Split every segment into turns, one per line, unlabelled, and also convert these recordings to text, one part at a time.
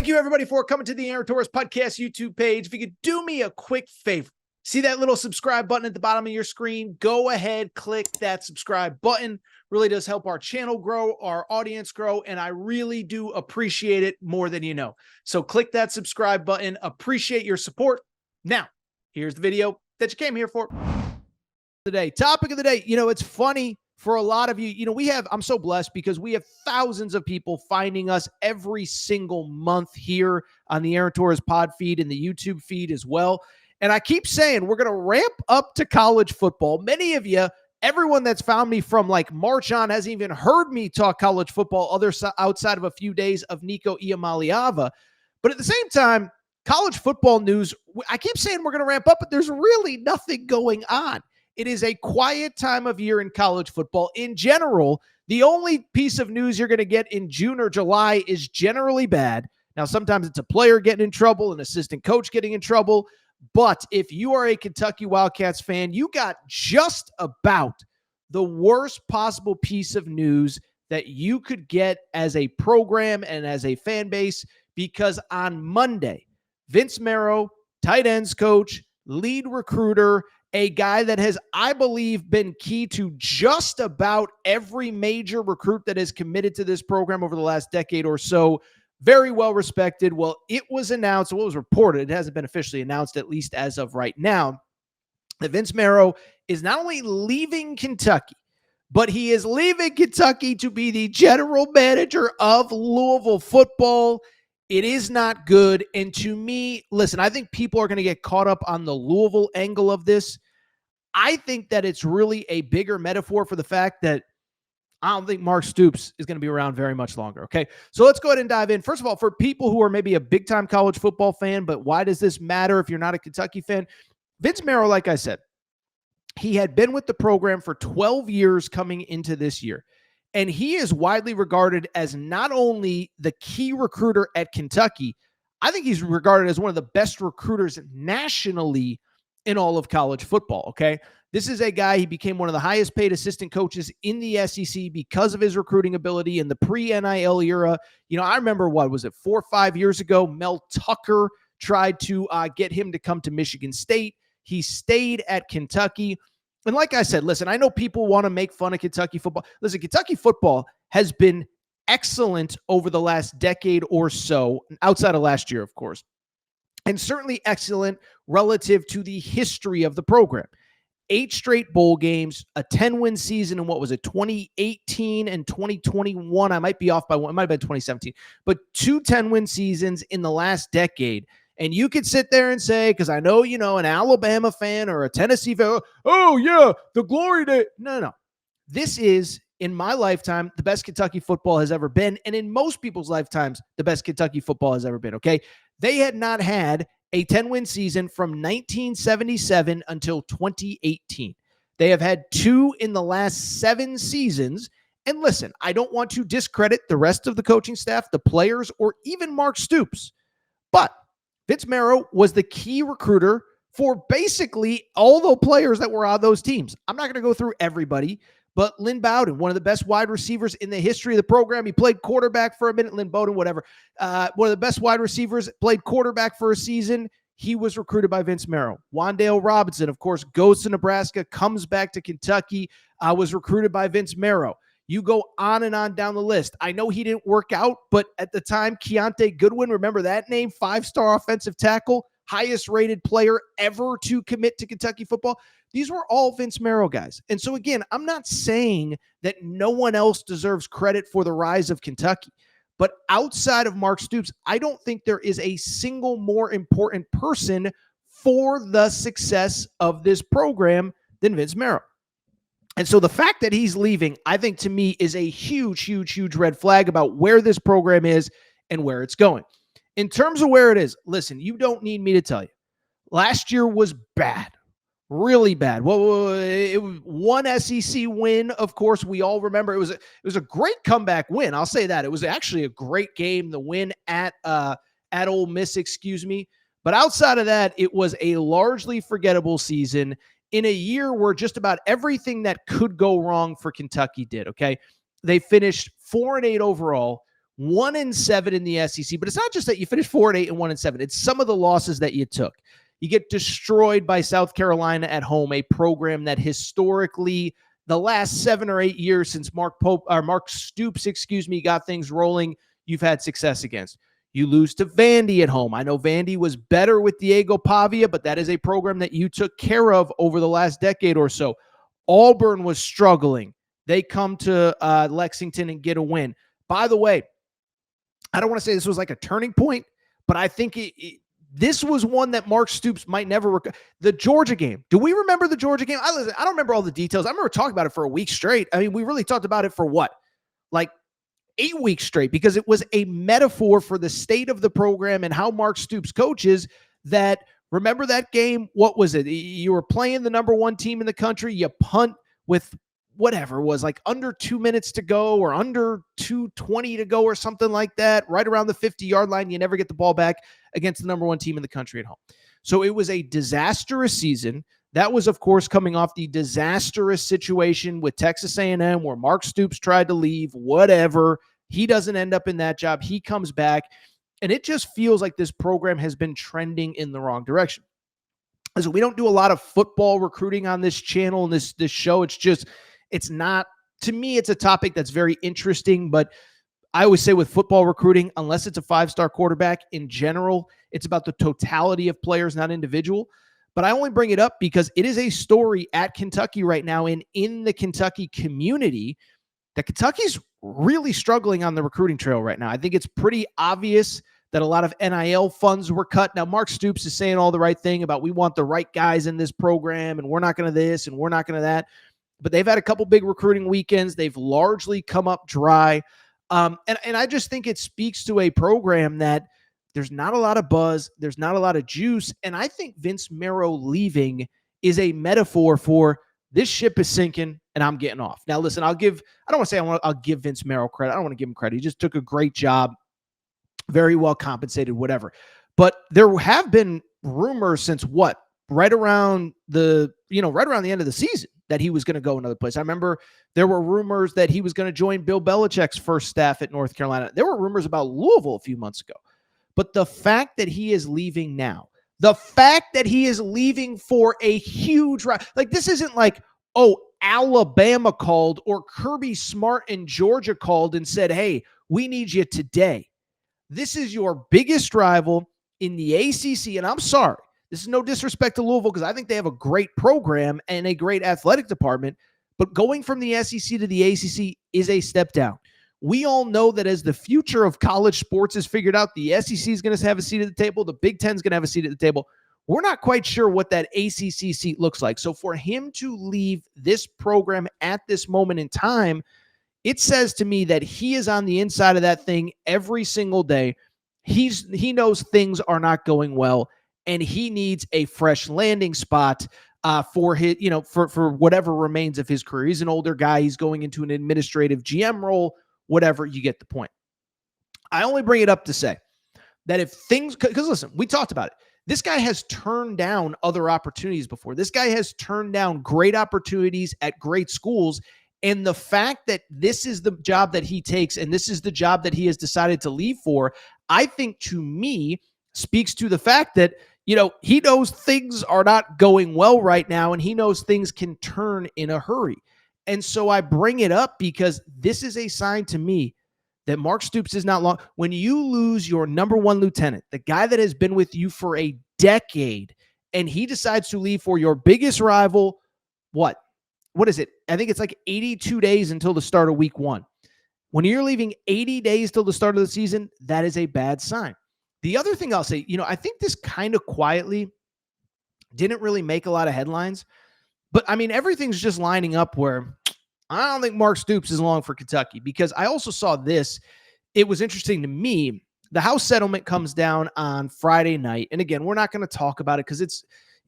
Thank you, everybody, for coming to the Aaron Torres Podcast YouTube page. If you could do me a quick favor, see that little subscribe button at the bottom of your screen? Go ahead, click that subscribe button. Really does help our channel grow, our audience grow, and I really do appreciate it more than you know. So click that subscribe button. Appreciate your support. Now, here's the video that you came here for today. Topic of the day. It's funny. For a lot of you, I'm so blessed because we have thousands of people finding us every single month here on the Aaron Torres pod feed and the YouTube feed as well. And I keep saying we're going to ramp up to college football. Many of you, everyone that's found me from like March on hasn't even heard me talk college football outside of a few days of Nico Iamaleava. But at the same time, college football news, I keep saying we're going to ramp up, but there's really nothing going on. It is a quiet time of year in college football. In general, the only piece of news you're going to get in June or July is generally bad. Now, sometimes it's a player getting in trouble, an assistant coach getting in trouble. But if you are a Kentucky Wildcats fan, you got just about the worst possible piece of news that you could get as a program and as a fan base, because on Monday, Vince Marrow, tight ends coach, lead recruiter, a guy that has, I believe, been key to just about every major recruit that has committed to this program over the last decade or so. Very well respected. Well, it was announced, what was reported, it hasn't been officially announced, at least as of right now, that Vince Marrow is not only leaving Kentucky, but he is leaving Kentucky to be the general manager of Louisville football. It is not good. And to me, listen, I think people are going to get caught up on the Louisville angle of this. I think that it's really a bigger metaphor for the fact that I don't think Mark Stoops is going to be around very much longer. Okay. So let's go ahead and dive in. First of all, for people who are maybe a big time college football fan, but why does this matter if you're not a Kentucky fan? Vince Marrow, like I said, he had been with the program for 12 years coming into this year. And he is widely regarded as not only the key recruiter at Kentucky, I think he's regarded as one of the best recruiters nationally in all of college football, okay? This is a guy, he became one of the highest paid assistant coaches in the SEC because of his recruiting ability in the pre-NIL era. I remember, 4 or 5 years ago, Mel Tucker tried to get him to come to Michigan State. He stayed at Kentucky. And like I said, listen, I know people want to make fun of Kentucky football. Listen, Kentucky football has been excellent over the last decade or so, outside of last year, of course, and certainly excellent relative to the history of the program. 8 straight bowl games, a 10-win season in 2018 and 2021. I might be off by one. It might have been 2017, but 2 10-win seasons in the last decade. And you could sit there and say, because I know, an Alabama fan or a Tennessee fan, oh, yeah, the glory day. No. This is, in my lifetime, the best Kentucky football has ever been. And in most people's lifetimes, the best Kentucky football has ever been, okay? They had not had a 10-win season from 1977 until 2018. They have had 2 in the last 7 seasons. And listen, I don't want to discredit the rest of the coaching staff, the players, or even Mark Stoops. But Vince Marrow was the key recruiter for basically all the players that were on those teams. I'm not going to go through everybody, but Lynn Bowden, one of the best wide receivers in the history of the program. He played quarterback for a minute, Lynn Bowden, whatever. One of the best wide receivers, played quarterback for a season. He was recruited by Vince Marrow. Wan'Dale Robinson, of course, goes to Nebraska, comes back to Kentucky, was recruited by Vince Marrow. You go on and on down the list. I know he didn't work out, but at the time, Keontae Goodwin, remember that name? 5-star offensive tackle, highest rated player ever to commit to Kentucky football. These were all Vince Marrow guys. And so again, I'm not saying that no one else deserves credit for the rise of Kentucky, but outside of Mark Stoops, I don't think there is a single more important person for the success of this program than Vince Marrow. And so the fact that he's leaving, I think to me is a huge, huge, huge red flag about where this program is and where it's going. In terms of where it is, listen, you don't need me to tell you. Last year was bad, really bad. Well, it was one SEC win, of course, we all remember. It was a great comeback win. I'll say that. It was actually a great game, the win at Ole Miss, But outside of that, it was a largely forgettable season in a year where just about everything that could go wrong for Kentucky did, okay? They finished 4-8 overall 1-7 in the SEC, but it's not just that you finished 4-8 and 1-7. It's some of the losses that you took. You get destroyed by South Carolina at home, a program that historically the last 7 or 8 years since Mark Stoops, got things rolling, you've had success against. You lose to Vandy at home. I know Vandy was better with Diego Pavia, but that is a program that you took care of over the last decade or so. Auburn was struggling. They come to Lexington and get a win. By the way, I don't want to say this was like a turning point, but I think this was one that Mark Stoops might never the Georgia game. Do we remember the Georgia game? I don't remember all the details. I remember talking about it for a week straight. I mean, we really talked about it for what? Like 8 weeks straight, because it was a metaphor for the state of the program and how Mark Stoops coaches. That, remember that game? What was it? You were playing the number 1 team in the country. You punt with whatever it was, like under 2 minutes to go or under 2:20 to go or something like that, right around the 50-yard line. You never get the ball back against the number 1 team in the country at home. So it was a disastrous season. That was, of course, coming off the disastrous situation with Texas A&M where Mark Stoops tried to leave, whatever. He doesn't end up in that job. He comes back, and it just feels like this program has been trending in the wrong direction. So we don't do a lot of football recruiting on this channel and this show. It's not, to me, it's a topic that's very interesting, but I always say with football recruiting, unless it's a 5-star quarterback in general, it's about the totality of players, not individual. But I only bring it up because it is a story at Kentucky right now and in the Kentucky community that Kentucky's really struggling on the recruiting trail right now. I think it's pretty obvious that a lot of NIL funds were cut. Now, Mark Stoops is saying all the right thing about we want the right guys in this program and we're not going to this and we're not going to that. But they've had a couple big recruiting weekends. They've largely come up dry. And I just think it speaks to a program that there's not a lot of buzz. There's not a lot of juice. And I think Vince Marrow leaving is a metaphor for this ship is sinking and I'm getting off. Now, listen, I'll give Vince Marrow credit. I don't want to give him credit. He just took a great job, very well compensated, whatever. But there have been rumors since what? Right around the end of the season that he was going to go another place. I remember there were rumors that he was going to join Bill Belichick's first staff at North Carolina. There were rumors about Louisville a few months ago. But the fact that he is leaving now, the fact that he is leaving for a huge, like this isn't like, oh, Alabama called or Kirby Smart in Georgia called and said, hey, we need you today. This is your biggest rival in the ACC. And I'm sorry, this is no disrespect to Louisville because I think they have a great program and a great athletic department. But going from the SEC to the ACC is a step down. We all know that as the future of college sports is figured out, the SEC is going to have a seat at the table. The Big Ten is going to have a seat at the table. We're not quite sure what that ACC seat looks like. So for him to leave this program at this moment in time, it says to me that he is on the inside of that thing every single day. He knows things are not going well, and he needs a fresh landing spot for his, for whatever remains of his career. He's an older guy. He's going into an administrative GM role. Whatever, you get the point. I only bring it up to say that if things, because listen, we talked about it. This guy has turned down other opportunities before. This guy has turned down great opportunities at great schools. And the fact that this is the job that he takes and this is the job that he has decided to leave for, I think to me speaks to the fact that, he knows things are not going well right now and he knows things can turn in a hurry. And so I bring it up because this is a sign to me that Mark Stoops is not long. When you lose your number 1 lieutenant, the guy that has been with you for a decade, and he decides to leave for your biggest rival, what is it? I think it's like 82 days until the start of week 1. When you're leaving 80 days till the start of the season, that is a bad sign. The other thing I'll say, I think this kind of quietly didn't really make a lot of headlines. But, everything's just lining up where I don't think Mark Stoops is long for Kentucky, because I also saw this. It was interesting to me. The House settlement comes down on Friday night. And again, we're not going to talk about it because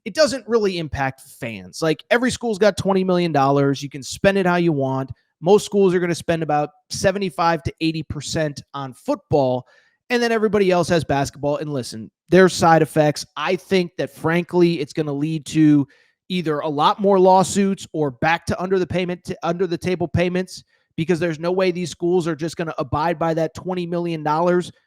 it doesn't really impact fans. Like every school's got $20 million. You can spend it how you want. Most schools are going to spend about 75 to 80% on football. And then everybody else has basketball. And listen, there's side effects. I think that frankly, it's going to lead to either a lot more lawsuits or back to under the table payments, because there's no way these schools are just going to abide by that $20 million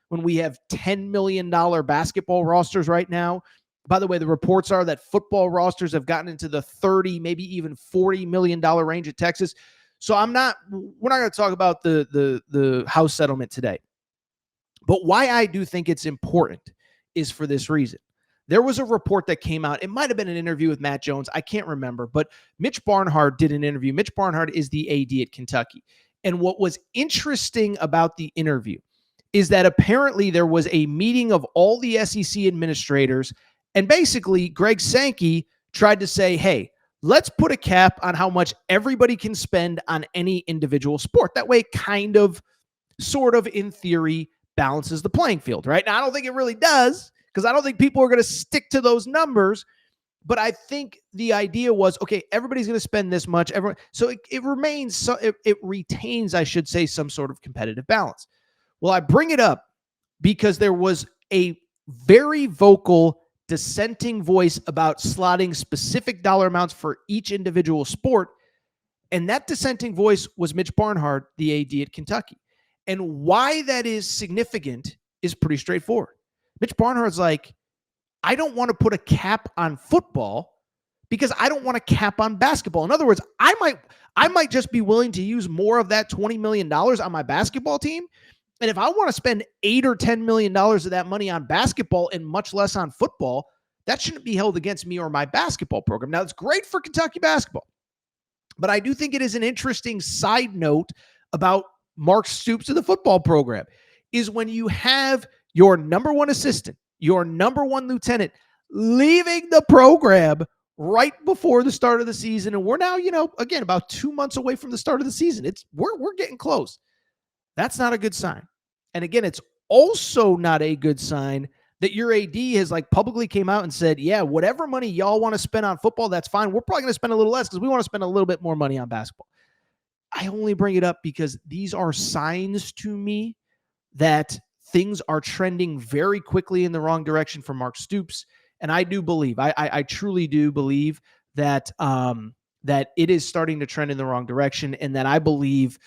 when we have $10 million basketball rosters right now. By the way, the reports are that football rosters have gotten into the 30, maybe even $40 million range at Texas. So we're not going to talk about the House settlement today. But why I do think it's important is for this reason. There was a report that came out. It might have been an interview with Matt Jones. I can't remember, but Mitch Barnhart did an interview. Mitch Barnhart is the AD at Kentucky. And what was interesting about the interview is that apparently there was a meeting of all the SEC administrators, and basically Greg Sankey tried to say, hey, let's put a cap on how much everybody can spend on any individual sport. That way, kind of, sort of, in theory, balances the playing field, right? Now, I don't think it really does, because I don't think people are going to stick to those numbers. But I think the idea was, okay, everybody's going to spend this much. So it retains, I should say, some sort of competitive balance. Well, I bring it up because there was a very vocal dissenting voice about slotting specific dollar amounts for each individual sport. And that dissenting voice was Mitch Barnhart, the AD at Kentucky. And why that is significant is pretty straightforward. Mitch Barnhart's like, I don't want to put a cap on football because I don't want a cap on basketball. In other words, I might just be willing to use more of that $20 million on my basketball team. And if I want to spend $8 or $10 million of that money on basketball and much less on football, that shouldn't be held against me or my basketball program. Now, it's great for Kentucky basketball, but I do think it is an interesting side note about Mark Stoops of the football program is when you have your number one assistant, your number one lieutenant leaving the program right before the start of the season. And we're now, again, about 2 months away from the start of the season. We're getting close. That's not a good sign. And again, it's also not a good sign that your AD has publicly came out and said, yeah, whatever money y'all want to spend on football, that's fine. We're probably going to spend a little less because we want to spend a little bit more money on basketball. I only bring it up because these are signs to me that things are trending very quickly in the wrong direction for Mark Stoops. And I do believe, I truly do believe that that it is starting to trend in the wrong direction, and that I believe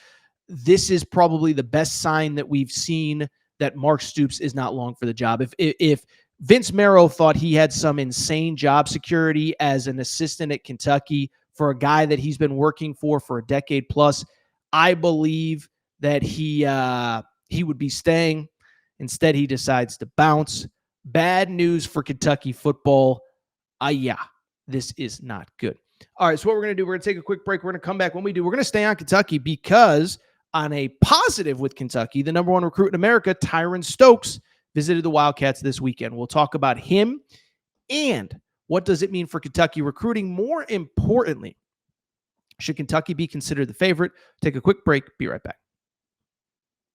this is probably the best sign that we've seen that Mark Stoops is not long for the job. If Vince Marrow thought he had some insane job security as an assistant at Kentucky for a guy that he's been working for a decade plus, I believe that he would be staying. Instead, he decides to bounce. Bad news for Kentucky football. This is not good. All right, so what we're going to do, we're going to take a quick break. We're going to come back. When we do, we're going to stay on Kentucky because on a positive with Kentucky, the number one recruit in America, Tyron Stokes, visited the Wildcats this weekend. We'll talk about him and what does it mean for Kentucky recruiting. More importantly, should Kentucky be considered the favorite? Take a quick break. Be right back.